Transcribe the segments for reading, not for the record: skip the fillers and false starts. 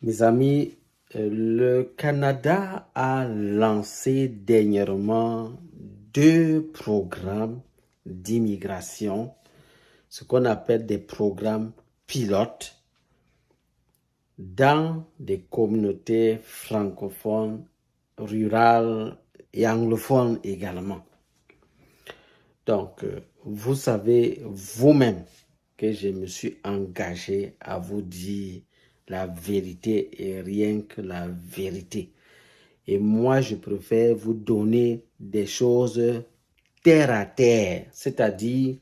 Mes amis, le Canada a lancé dernièrement deux programmes d'immigration, ce qu'on appelle des programmes pilotes dans des communautés francophones, rurales et anglophones également. Donc, vous savez vous-même que je me suis engagé à vous dire la vérité et rien que la vérité. Et moi, je préfère vous donner des choses terre à terre, c'est-à-dire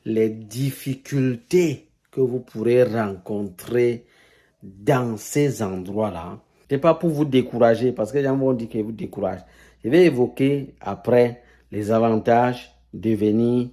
les difficultés que vous pourrez rencontrer dans ces endroits-là. Ce n'est pas pour vous décourager, parce que les gens vont dire qu'ils vous découragent. Je vais évoquer après les avantages de venir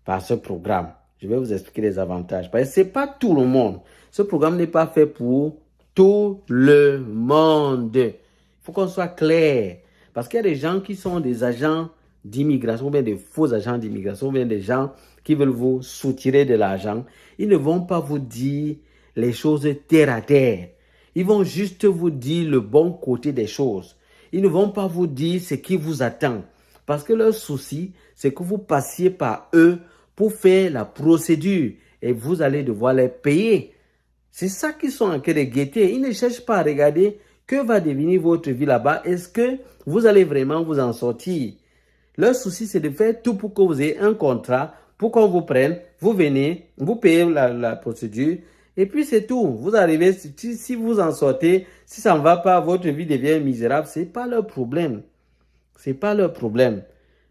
par ce programme. Je vais vous expliquer les avantages. Parce que ce n'est pas tout le monde. Ce programme n'est pas fait pour tout le monde. Il faut qu'on soit clair. Parce qu'il y a des gens qui sont des agents d'immigration, ou bien des faux agents d'immigration, ou bien des gens qui veulent vous soutirer de l'argent. Ils ne vont pas vous dire les choses terre à terre. Ils vont juste vous dire le bon côté des choses. Ils ne vont pas vous dire ce qui vous attend. Parce que leur souci, c'est que vous passiez par eux pour faire la procédure et vous allez devoir les payer. C'est ça qu'ils sont en train de guetter. Ils ne cherchent pas à regarder que va devenir votre vie là-bas. Est-ce que vous allez vraiment vous en sortir? Leur souci, c'est de faire tout pour que vous ayez un contrat, pour qu'on vous prenne, vous venez, vous payez la procédure, et puis c'est tout. Vous arrivez, si vous en sortez, si ça ne va pas, votre vie devient misérable, ce n'est pas leur problème. Ce n'est pas leur problème.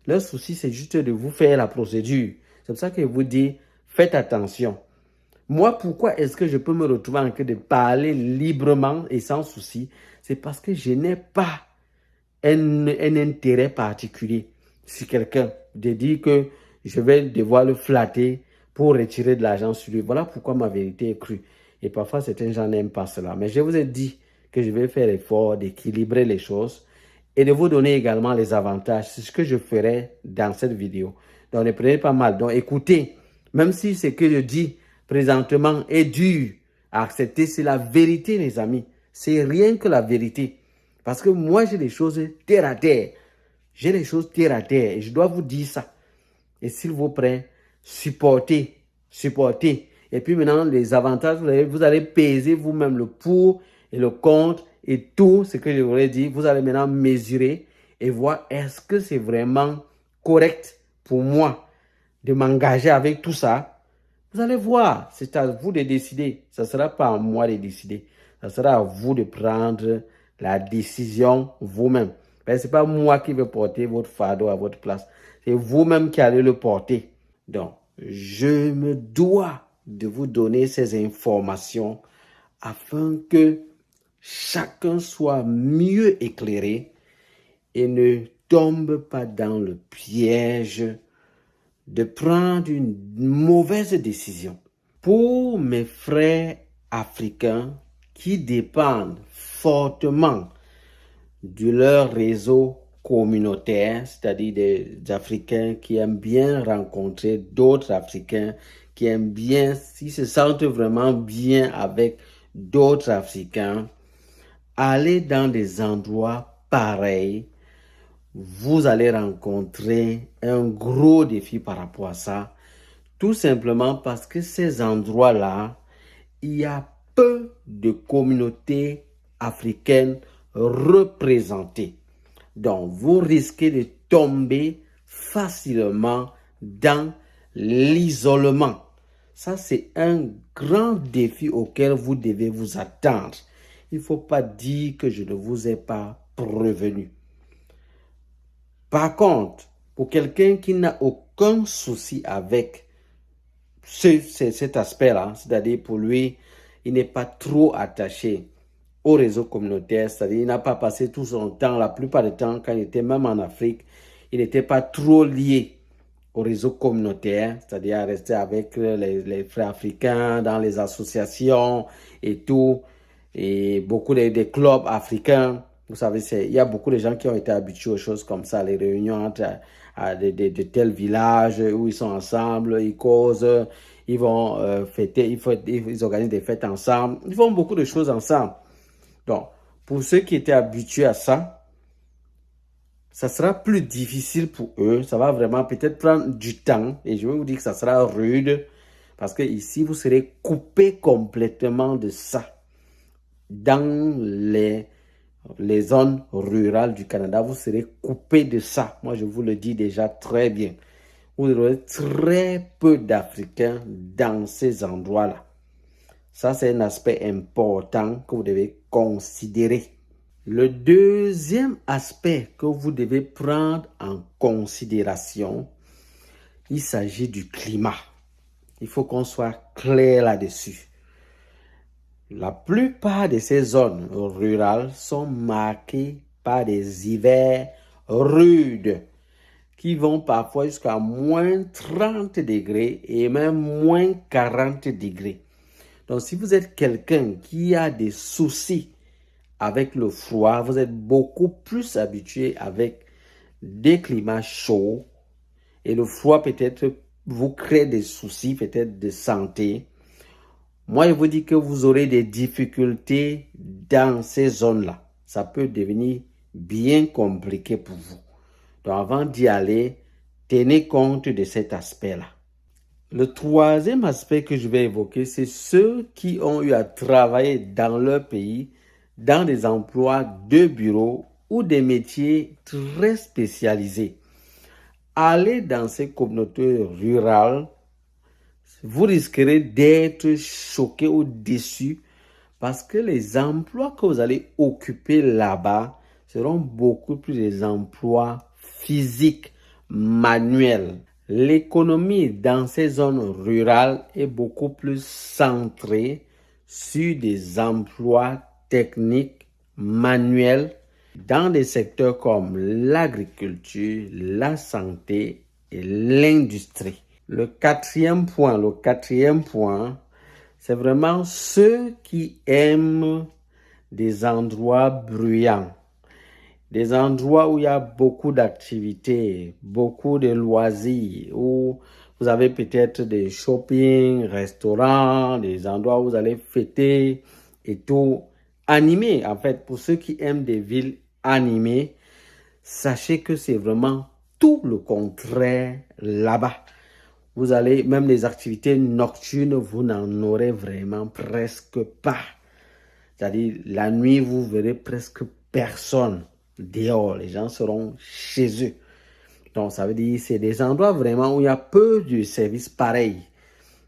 Leur souci, c'est juste de vous faire la procédure. C'est pour ça que je vous dis, faites attention. Moi, pourquoi est-ce que je peux me retrouver en train de parler librement et sans souci? C'est parce que je n'ai pas un intérêt particulier sur quelqu'un, de dire que je vais devoir le flatter pour retirer de l'argent sur lui. Voilà pourquoi ma vérité est crue. Et parfois, certains gens n'aiment pas cela. Mais je vous ai dit que je vais faire l'effort d'équilibrer les choses et de vous donner également les avantages. C'est ce que je ferai dans cette vidéo. Donc, ne prenez pas mal. Donc, écoutez, même si ce que je dis présentement est dur à accepter, c'est la vérité, les amis. C'est rien que la vérité. Parce que moi, j'ai des choses terre à terre. J'ai des choses terre à terre et je dois vous dire ça. Et s'il vous plaît, supportez, supportez. Et puis maintenant, les avantages, vous allez peser vous-même le pour et le contre et tout ce que je vous ai dit. Vous allez maintenant mesurer et voir est-ce que c'est vraiment correct pour moi de m'engager avec tout ça. Vous allez voir, c'est à vous de décider. Ça ne sera pas à moi de décider. Ça sera à vous de prendre la décision vous-même. Ce n'est pas moi qui vais porter votre fardeau à votre place. C'est vous-même qui allez le porter. Donc, je me dois de vous donner ces informations afin que chacun soit mieux éclairé et ne tombe pas dans le piège de prendre une mauvaise décision. Pour mes frères africains qui dépendent fortement de leur réseau communautaire, c'est-à-dire des Africains qui aiment bien rencontrer d'autres Africains, qui aiment bien, qui se sentent vraiment bien avec d'autres Africains, aller dans des endroits pareils, vous allez rencontrer un gros défi par rapport à ça, tout simplement parce que ces endroits-là, il y a peu de communautés africaines représentées. Donc, vous risquez de tomber facilement dans l'isolement. Ça, c'est un grand défi auquel vous devez vous attendre. Il ne faut pas dire que je ne vous ai pas prévenu. Par contre, pour quelqu'un qui n'a aucun souci avec cet aspect-là, c'est-à-dire pour lui, il n'est pas trop attaché au réseau communautaire, c'est-à-dire il n'a pas passé tout son temps, la plupart du temps, quand il était même en Afrique, il n'était pas trop lié au réseau communautaire, c'est-à-dire à rester avec les frères africains dans les associations et tout, et beaucoup des clubs africains. Vous savez, il y a beaucoup de gens qui ont été habitués aux choses comme ça, les réunions entre de tels villages où ils sont ensemble, ils causent, ils vont fêter, ils organisent des fêtes ensemble, ils font beaucoup de choses ensemble. Donc, pour ceux qui étaient habitués à ça, ça sera plus difficile pour eux. Ça va vraiment peut-être prendre du temps. Et je vais vous dire que ça sera rude. Parce que ici, vous serez coupé complètement de ça. Dans les zones rurales du Canada, vous serez coupé de ça. Moi, je vous le dis déjà très bien. Vous aurez très peu d'Africains dans ces endroits-là. Ça, c'est un aspect important que vous devez considérer. Le deuxième aspect que vous devez prendre en considération, il s'agit du climat. Il faut qu'on soit clair là-dessus. La plupart de ces zones rurales sont marquées par des hivers rudes qui vont parfois jusqu'à moins 30 degrés et même moins 40 degrés. Donc, si vous êtes quelqu'un qui a des soucis avec le froid, vous êtes beaucoup plus habitué avec des climats chauds et le froid peut-être vous crée des soucis peut-être de santé. Moi, je vous dis que vous aurez des difficultés dans ces zones-là. Ça peut devenir bien compliqué pour vous. Donc, avant d'y aller, tenez compte de cet aspect-là. Le troisième aspect que je vais évoquer, c'est ceux qui ont eu à travailler dans leur pays, dans des emplois de bureau ou des métiers très spécialisés. Allez dans ces communautés rurales, vous risquerez d'être choqué ou déçu parce que les emplois que vous allez occuper là-bas seront beaucoup plus des emplois physiques, manuels. L'économie dans ces zones rurales est beaucoup plus centrée sur des emplois techniques, manuels, dans des secteurs comme l'agriculture, la santé et l'industrie. Le quatrième point, c'est vraiment ceux qui aiment des endroits bruyants. Des endroits où il y a beaucoup d'activités, beaucoup de loisirs, où vous avez peut-être des shopping, restaurants, des endroits où vous allez fêter et tout. Animés, en fait, pour ceux qui aiment des villes animées, sachez que c'est vraiment tout le contraire là-bas. Vous allez, même les activités nocturnes, vous n'en aurez vraiment presque pas. C'est-à-dire, la nuit, vous verrez presque personne dehors. Les gens seront chez eux. Donc, ça veut dire que c'est des endroits vraiment où il y a peu de services pareils.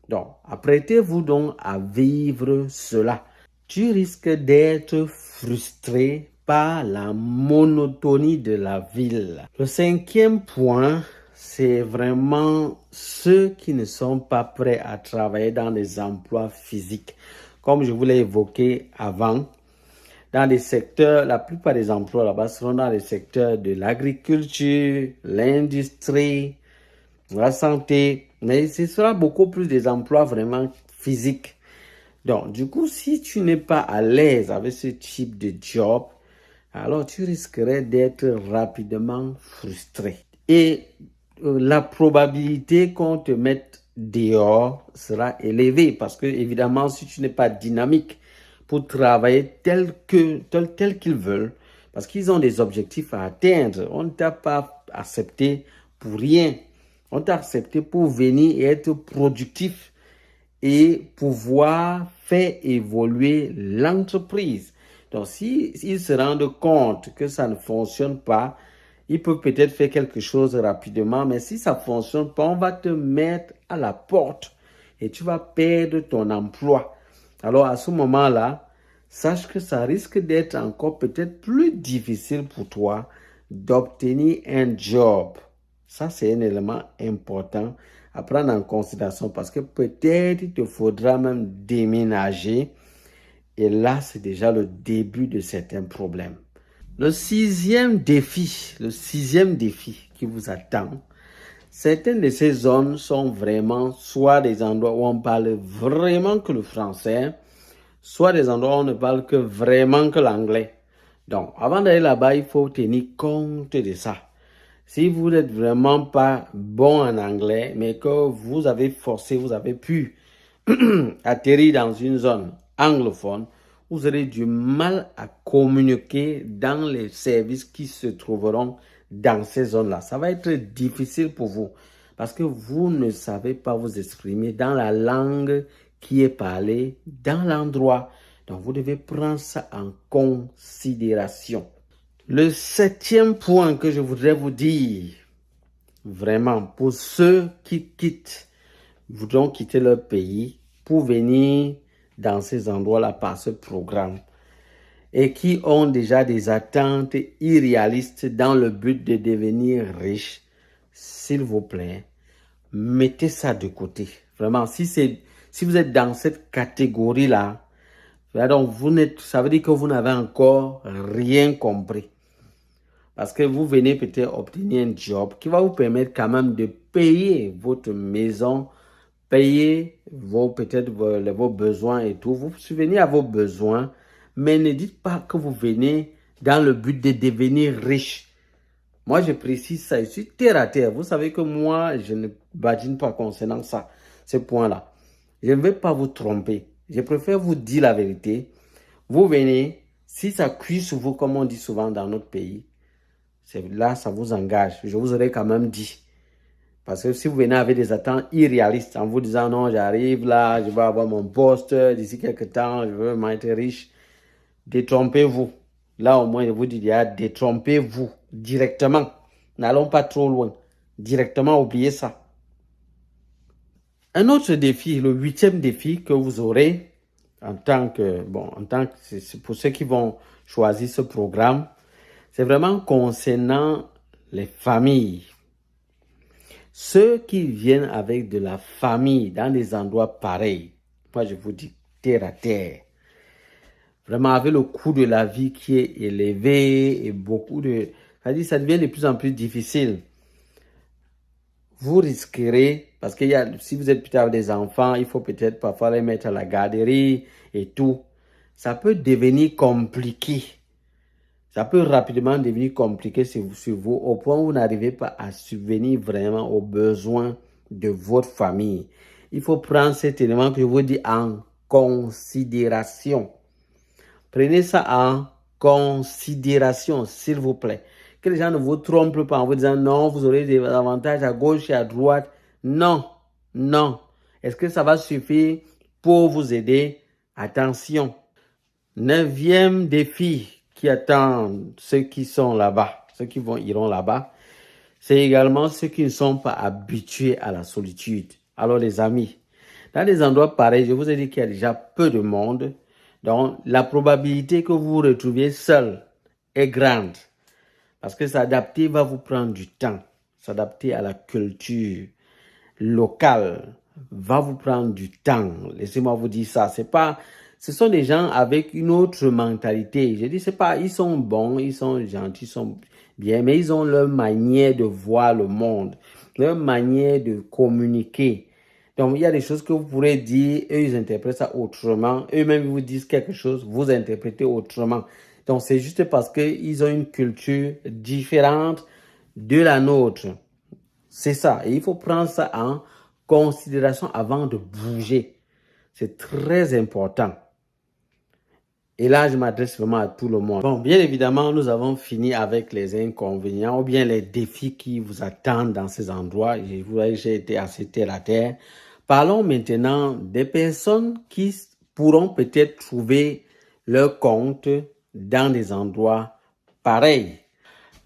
Donc, apprêtez-vous donc à vivre cela. Tu risques d'être frustré par la monotonie de la ville. Le cinquième point, c'est vraiment ceux qui ne sont pas prêts à travailler dans des emplois physiques. Comme je vous l'ai évoqué avant, dans les secteurs, la plupart des emplois là-bas seront dans les secteurs de l'agriculture, l'industrie, la santé, mais ce sera beaucoup plus des emplois vraiment physiques. Donc, du coup, si tu n'es pas à l'aise avec ce type de job, alors tu risquerais d'être rapidement frustré. Et la probabilité qu'on te mette dehors sera élevée parce que, évidemment, si tu n'es pas dynamique pour travailler tel qu'ils veulent, parce qu'ils ont des objectifs à atteindre, on ne t'a pas accepté pour rien. On t'a accepté pour venir et être productif et pouvoir faire évoluer l'entreprise. Donc, s'ils se rendent compte que ça ne fonctionne pas, ils peuvent peut-être faire quelque chose rapidement, mais si ça ne fonctionne pas, on va te mettre à la porte et tu vas perdre ton emploi. Alors, à ce moment-là, sache que ça risque d'être encore peut-être plus difficile pour toi d'obtenir un job. Ça, c'est un élément important à prendre en considération parce que peut-être il te faudra même déménager et là, c'est déjà le début de certains problèmes. Le sixième défi qui vous attend, certaines de ces zones sont vraiment soit des endroits où on parle vraiment que le français, soit des endroits où on ne parle que vraiment que l'anglais. Donc, avant d'aller là-bas, il faut tenir compte de ça. Si vous n'êtes vraiment pas bon en anglais, mais que vous avez pu atterrir dans une zone anglophone, vous aurez du mal à communiquer dans les services qui se trouveront dans ces zones-là. Ça va être difficile pour vous parce que vous ne savez pas vous exprimer dans la langue qui est parlée dans l'endroit. Donc, vous devez prendre ça en considération. Le 7e point que je voudrais vous dire, vraiment, pour ceux qui voudront quitter leur pays pour venir dans ces endroits-là par ce programme et qui ont déjà des attentes irréalistes dans le but de devenir riches, s'il vous plaît, mettez ça de côté. Vraiment, si vous êtes dans cette catégorie-là, donc ça veut dire que vous n'avez encore rien compris. Parce que vous venez peut-être obtenir un job qui va vous permettre quand même de payer votre maison, payer peut-être vos besoins et tout. Vous subvenez à vos besoins, mais ne dites pas que vous venez dans le but de devenir riche. Moi, je précise ça, je suis terre à terre. Vous savez que moi, je ne badine pas concernant ça, ce point-là. Je ne vais pas vous tromper. Je préfère vous dire la vérité. Vous venez, si ça cuit sur vous, comme on dit souvent dans notre pays, là, ça vous engage. Je vous aurais quand même dit. Parce que si vous venez avec des attentes irréalistes, en vous disant non, j'arrive là, je vais avoir mon poste d'ici quelques temps, je veux m'être riche, détrompez-vous. Là, au moins, je vous dis, détrompez-vous directement. N'allons pas trop loin. Directement, oubliez ça. Un autre défi, le 8e défi que vous aurez c'est pour ceux qui vont choisir ce programme, c'est vraiment concernant les familles. Ceux qui viennent avec de la famille dans des endroits pareils, moi je vous dis terre à terre, vraiment avec le coût de la vie qui est élevé et ça devient de plus en plus difficile. Vous risquerez, parce que si vous êtes peut-être avec des enfants, il faut peut-être parfois les mettre à la garderie et tout. Ça peut devenir compliqué. Ça peut rapidement devenir compliqué sur vous au point où vous n'arrivez pas à subvenir vraiment aux besoins de votre famille. Il faut prendre cet élément que je vous dis en considération. Prenez ça en considération, s'il vous plaît. Que les gens ne vous trompent pas en vous disant non, vous aurez des avantages à gauche et à droite. Non, non. Est-ce que ça va suffire pour vous aider? Attention. 9e défi qui attend ceux qui sont là-bas, ceux qui iront là-bas, c'est également ceux qui ne sont pas habitués à la solitude. Alors les amis, dans des endroits pareils, je vous ai dit qu'il y a déjà peu de monde, donc la probabilité que vous vous retrouviez seul est grande. Parce que s'adapter va vous prendre du temps. S'adapter à la culture locale va vous prendre du temps. Laissez-moi vous dire ça. Ce sont des gens avec une autre mentalité. Je dis, c'est pas, ils sont bons, ils sont gentils, ils sont bien, mais ils ont leur manière de voir le monde, leur manière de communiquer. Donc, il y a des choses que vous pourrez dire, eux, ils interprètent ça autrement. Eux-mêmes, ils vous disent quelque chose, vous interprétez autrement. Donc, c'est juste parce qu'ils ont une culture différente de la nôtre. C'est ça. Et il faut prendre ça en considération avant de bouger. C'est très important. Et là, je m'adresse vraiment à tout le monde. Bon, bien évidemment, nous avons fini avec les inconvénients ou bien les défis qui vous attendent dans ces endroits. J'ai été assez terre à terre. Parlons maintenant des personnes qui pourront peut-être trouver leur compte dans des endroits pareils.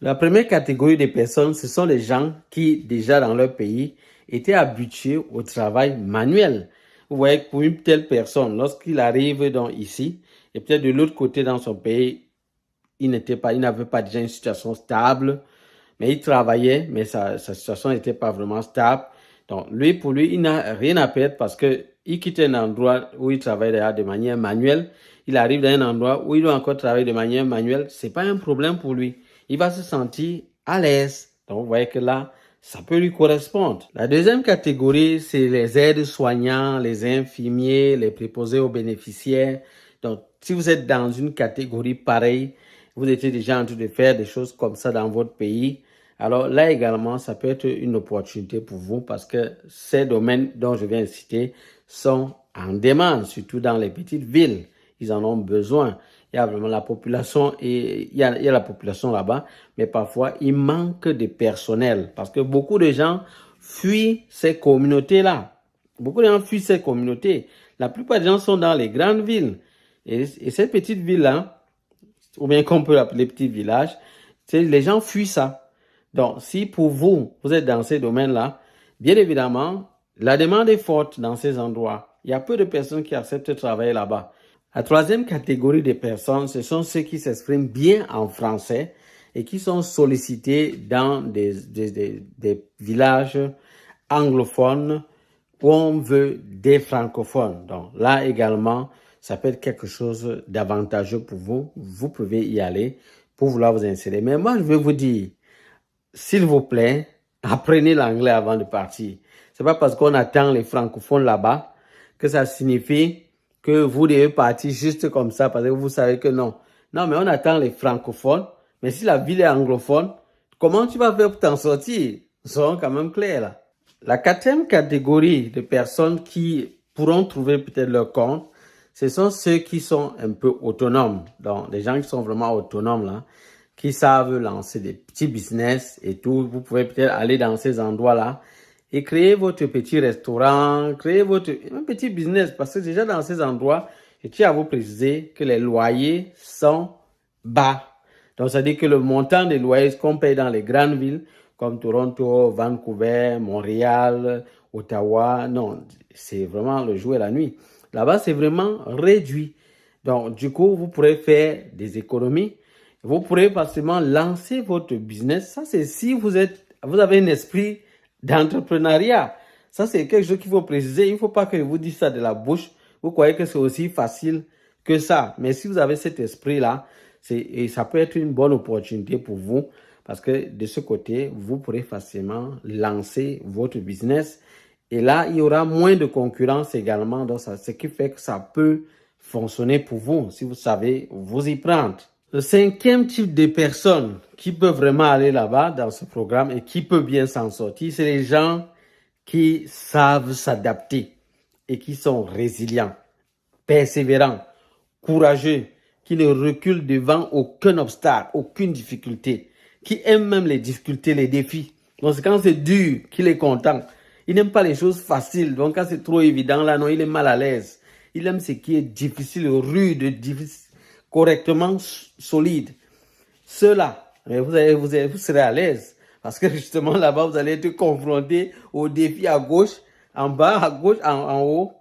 La première catégorie de personnes, ce sont les gens qui, déjà dans leur pays, étaient habitués au travail manuel. Vous voyez, pour une telle personne, lorsqu'il arrive donc ici, et peut-être de l'autre côté dans son pays, il n'avait pas déjà une situation stable, mais il travaillait, mais sa situation n'était pas vraiment stable. Donc, pour lui, il n'a rien à perdre parce qu'il quitte un endroit où il travaille déjà de manière manuelle. Il arrive dans un endroit où il doit encore travailler de manière manuelle. C'est pas un problème pour lui. Il va se sentir à l'aise. Donc, vous voyez que là, ça peut lui correspondre. La deuxième catégorie, c'est les aides-soignants, les infirmiers, les préposés aux bénéficiaires. Donc, si vous êtes dans une catégorie pareille, vous étiez déjà en train de faire des choses comme ça dans votre pays, alors là également, ça peut être une opportunité pour vous parce que ces domaines dont je viens de citer sont en demande, surtout dans les petites villes. ils en ont besoin. Il y a vraiment la population et il y a la population là-bas, mais parfois il manque de personnel parce que beaucoup de gens fuient ces communautés-là. Beaucoup de gens fuient ces communautés. La plupart des gens sont dans les grandes villes. Et ces petites villes-là, ou bien qu'on peut appeler petits villages, les gens fuient ça. Donc, si pour vous, vous êtes dans ces domaines-là, bien évidemment, la demande est forte dans ces endroits. Il y a peu de personnes qui acceptent de travailler là-bas. La troisième catégorie de personnes, ce sont ceux qui s'expriment bien en français et qui sont sollicités dans des villages anglophones où on veut des francophones. Donc là également, ça peut être quelque chose d'avantageux pour vous. Vous pouvez y aller pour vouloir vous insérer. Mais moi, je vais vous dire, s'il vous plaît, apprenez l'anglais avant de partir. C'est pas parce qu'on attend les francophones là-bas que ça signifie que vous devez partir juste comme ça parce que vous savez que non. Non, mais on attend les francophones. Mais si la ville est anglophone, comment tu vas faire pour t'en sortir? Soyons quand même clairs là. La quatrième catégorie de personnes qui pourront trouver peut-être leur compte, ce sont ceux qui sont un peu autonomes. Donc, des gens qui sont vraiment autonomes là, qui savent lancer des petits business et tout. Vous pouvez peut-être aller dans ces endroits-là et créer votre petit restaurant, créer un petit business. Parce que déjà dans ces endroits, je tiens à vous préciser que les loyers sont bas. Donc, ça veut dire que le montant des loyers qu'on paye dans les grandes villes, comme Toronto, Vancouver, Montréal, Ottawa, non, c'est vraiment le jour et la nuit. Là-bas, c'est vraiment réduit. Donc, du coup, vous pourrez faire des économies. Vous pourrez facilement lancer votre business. Ça, c'est si vous avez un esprit d'entrepreneuriat. Ça, c'est quelque chose qu'il faut préciser. Il ne faut pas que je vous dise ça de la bouche. Vous croyez que c'est aussi facile que ça. Mais si vous avez cet esprit-là, ça peut être une bonne opportunité pour vous parce que de ce côté, vous pourrez facilement lancer votre business. Et là, il y aura moins de concurrence également. Donc, ce qui fait que ça peut fonctionner pour vous si vous savez vous y prendre. Le cinquième type de personnes qui peuvent vraiment aller là-bas dans ce programme et qui peut bien s'en sortir, c'est les gens qui savent s'adapter et qui sont résilients, persévérants, courageux, qui ne reculent devant aucun obstacle, aucune difficulté, qui aiment même les difficultés, les défis. Donc quand c'est dur, qu'il est content. Il n'aime pas les choses faciles. Donc quand c'est trop évident, là, non, il est mal à l'aise. Il aime ce qui est difficile, rude, difficile, correctement solide. Ceux-là, vous serez à l'aise. Parce que justement, là-bas, vous allez être confronté aux défis à gauche, en bas, à gauche, en haut.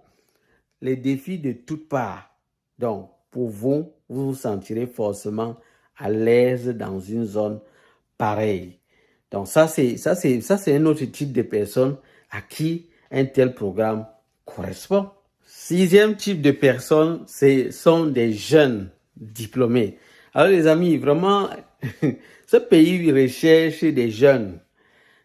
Les défis de toutes parts. Donc, pour vous, vous vous sentirez forcément à l'aise dans une zone pareille. Donc, ça, c'est un autre type de personne à qui un tel programme correspond. Sixième type de personnes, ce sont des jeunes diplômés. Alors, les amis, vraiment, ce pays recherche des jeunes.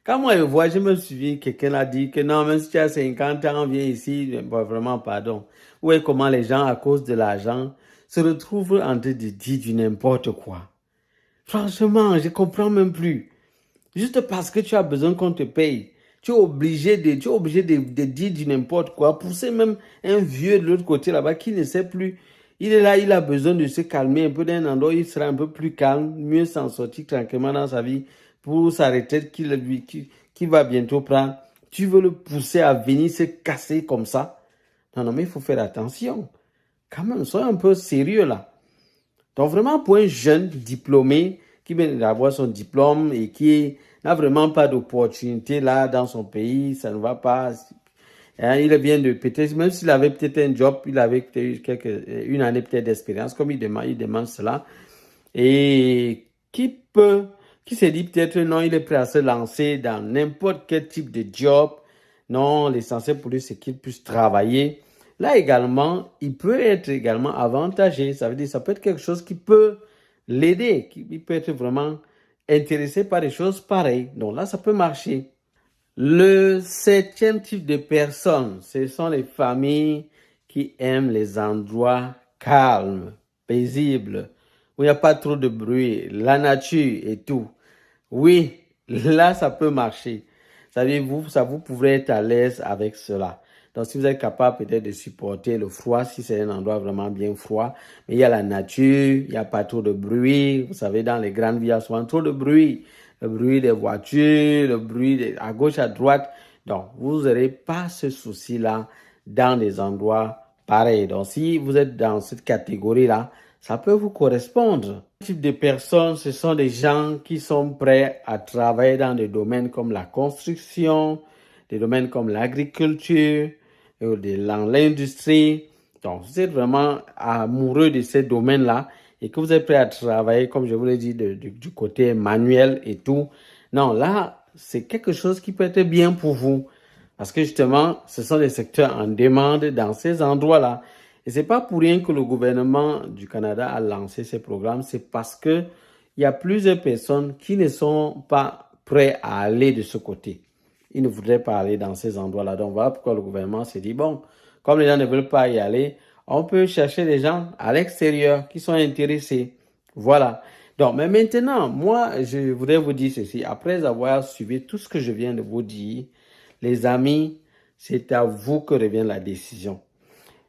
Quand moi je vois, je me souviens, quelqu'un a dit que non, même si tu as 50 ans, viens ici, bon, vraiment, pardon. Vous voyez comment les gens, à cause de l'argent, se retrouvent en train de dire du n'importe quoi. Franchement, je comprends même plus. Juste parce que tu as besoin qu'on te paye, tu es obligé de dire du n'importe quoi. Pousser même un vieux de l'autre côté là-bas qui ne sait plus. Il est là, il a besoin de se calmer un peu d'un endroit, il sera un peu plus calme, mieux s'en sortir tranquillement dans sa vie pour sa retraite qu'il va bientôt prendre. Tu veux le pousser à venir se casser comme ça? Non, mais il faut faire attention. Quand même, soyez un peu sérieux là. Donc vraiment, pour un jeune diplômé qui vient d'avoir son diplôme et qui n'a vraiment pas d'opportunité là dans son pays, ça ne va pas. Il vient de peut-être, même s'il avait peut-être un job, il avait peut-être une année peut-être d'expérience, comme il demande cela, et qui se dit peut-être non, il est prêt à se lancer dans n'importe quel type de job. Non, l'essentiel pour lui, c'est qu'il puisse travailler. Là également, il peut être également avantagé. Ça veut dire, ça peut être quelque chose qui peut l'aider. Il peut être vraiment intéressé par des choses pareilles. Donc là, ça peut marcher. Le septième type de personnes, ce sont les familles qui aiment les endroits calmes, paisibles, où il n'y a pas trop de bruit, la nature et tout. Oui, là, ça peut marcher. Ça veut dire, vous pouvez être à l'aise avec cela. Donc, si vous êtes capable peut-être de supporter le froid, si c'est un endroit vraiment bien froid, mais il y a la nature, il n'y a pas trop de bruit. Vous savez, dans les grandes villes, il y a souvent trop de bruit. Le bruit des voitures, le bruit à gauche, à droite. Donc, vous n'aurez pas ce souci-là dans des endroits pareils. Donc, si vous êtes dans cette catégorie-là, ça peut vous correspondre. Ce type de personnes, ce sont des gens qui sont prêts à travailler dans des domaines comme la construction, des domaines comme l'agriculture, dans l'industrie. Donc, vous êtes vraiment amoureux de ces domaines-là et que vous êtes prêt à travailler, comme je vous l'ai dit, du côté manuel et tout. Non, là, c'est quelque chose qui peut être bien pour vous. Parce que justement, ce sont des secteurs en demande dans ces endroits-là. Et c'est pas pour rien que le gouvernement du Canada a lancé ces programmes. C'est parce que il y a plusieurs personnes qui ne sont pas prêts à aller de ce côté. Ils ne voudraient pas aller dans ces endroits-là. Donc, voilà pourquoi le gouvernement s'est dit, bon, comme les gens ne veulent pas y aller, on peut chercher des gens à l'extérieur qui sont intéressés. Voilà. Donc, mais maintenant, moi, je voudrais vous dire ceci. Après avoir suivi tout ce que je viens de vous dire, les amis, c'est à vous que revient la décision.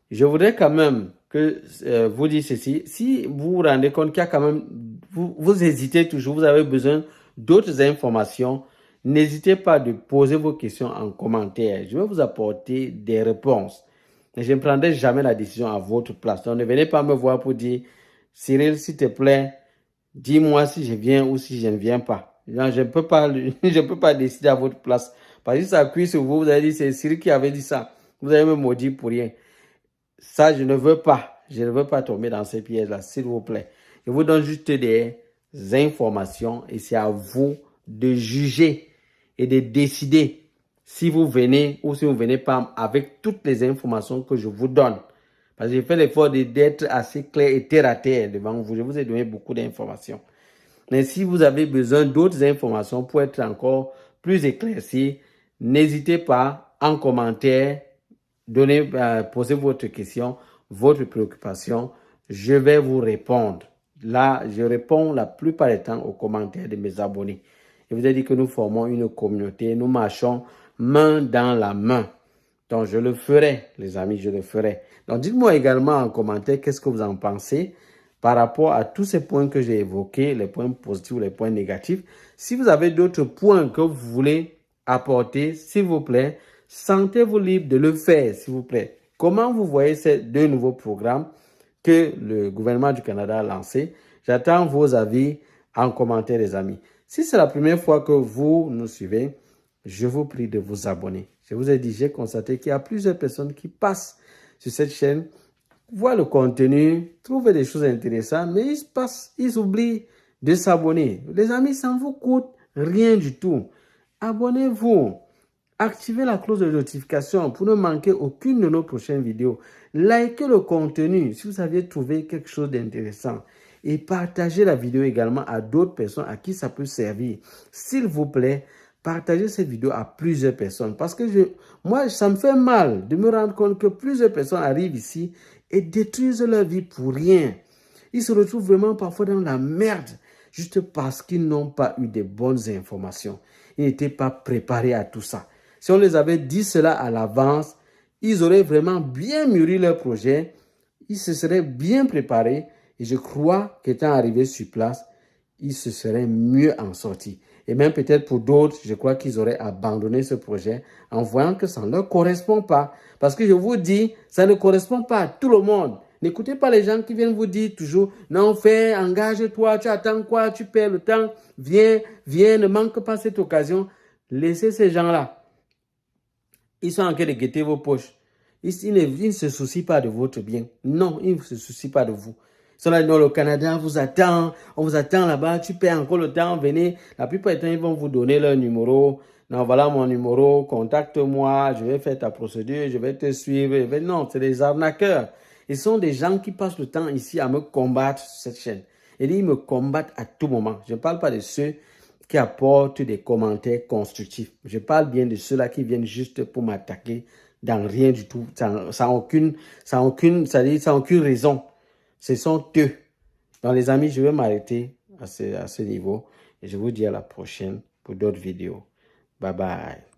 Je voudrais quand même que vous dites ceci. Si vous vous rendez compte qu'il y a quand même, vous hésitez toujours, vous avez besoin d'autres informations, n'hésitez pas de poser vos questions en commentaire. Je vais vous apporter des réponses. Mais je ne prendrai jamais la décision à votre place. Donc ne venez pas me voir pour dire, Cyril, s'il te plaît, dis-moi si je viens ou si je ne viens pas. Non, je ne peux pas, je peux pas décider à votre place. Parce que si ça appuie sur vous, vous allez dire, c'est Cyril qui avait dit ça. Vous allez me maudire pour rien. Ça, je ne veux pas. Je ne veux pas tomber dans ces pièges-là, s'il vous plaît. Je vous donne juste des informations et c'est à vous de juger et de décider si vous venez ou si vous ne venez pas avec toutes les informations que je vous donne. Parce que j'ai fait l'effort d'être assez clair et terre à terre devant vous. Je vous ai donné beaucoup d'informations. Mais si vous avez besoin d'autres informations pour être encore plus éclairci, n'hésitez pas en commentaire, posez votre question, votre préoccupation. Je vais vous répondre. Là, je réponds la plupart du temps aux commentaires de mes abonnés. Je vous ai dit que nous formons une communauté, nous marchons main dans la main. Donc, je le ferai, les amis, je le ferai. Donc, dites-moi également en commentaire qu'est-ce que vous en pensez par rapport à tous ces points que j'ai évoqués, les points positifs ou les points négatifs. Si vous avez d'autres points que vous voulez apporter, s'il vous plaît, sentez-vous libre de le faire, s'il vous plaît. Comment vous voyez ces deux nouveaux programmes que le gouvernement du Canada a lancés? J'attends vos avis en commentaire, les amis. Si c'est la première fois que vous nous suivez, je vous prie de vous abonner. Je vous ai dit, j'ai constaté qu'il y a plusieurs personnes qui passent sur cette chaîne, voient le contenu, trouvent des choses intéressantes, mais ils oublient de s'abonner. Les amis, ça ne vous coûte rien du tout. Abonnez-vous. Activez la cloche de notification pour ne manquer aucune de nos prochaines vidéos. Likez le contenu si vous aviez trouvé quelque chose d'intéressant. Et partagez la vidéo également à d'autres personnes à qui ça peut servir. S'il vous plaît, partagez cette vidéo à plusieurs personnes. Parce que moi, ça me fait mal de me rendre compte que plusieurs personnes arrivent ici et détruisent leur vie pour rien. Ils se retrouvent vraiment parfois dans la merde juste parce qu'ils n'ont pas eu de bonnes informations. Ils n'étaient pas préparés à tout ça. Si on les avait dit cela à l'avance, ils auraient vraiment bien mûri leur projet, ils se seraient bien préparés et je crois qu'étant arrivés sur place, ils se seraient mieux en sortis. Et même peut-être pour d'autres, je crois qu'ils auraient abandonné ce projet en voyant que ça ne leur correspond pas. Parce que je vous dis, ça ne correspond pas à tout le monde. N'écoutez pas les gens qui viennent vous dire toujours, non, fais, engage-toi, tu attends quoi, tu perds le temps, viens, ne manque pas cette occasion. Laissez ces gens-là. Ils sont en train de guetter vos poches. Ils ne se soucient pas de votre bien. Non, ils ne se soucient pas de vous. Ils sont là, non, le Canada vous attend, on vous attend là-bas, tu perds encore le temps, venez. La plupart du temps, ils vont vous donner leur numéro. Non, voilà mon numéro, contacte-moi, je vais faire ta procédure, je vais te suivre. Non, c'est des arnaqueurs. Ils sont des gens qui passent le temps ici à me combattre sur cette chaîne. Et ils me combattent à tout moment. Je ne parle pas de ceux qui apportent des commentaires constructifs. Je parle bien de ceux-là qui viennent juste pour m'attaquer dans rien du tout, sans aucune raison. Ce sont eux. Donc les amis, je vais m'arrêter à ce niveau et je vous dis à la prochaine pour d'autres vidéos. Bye bye.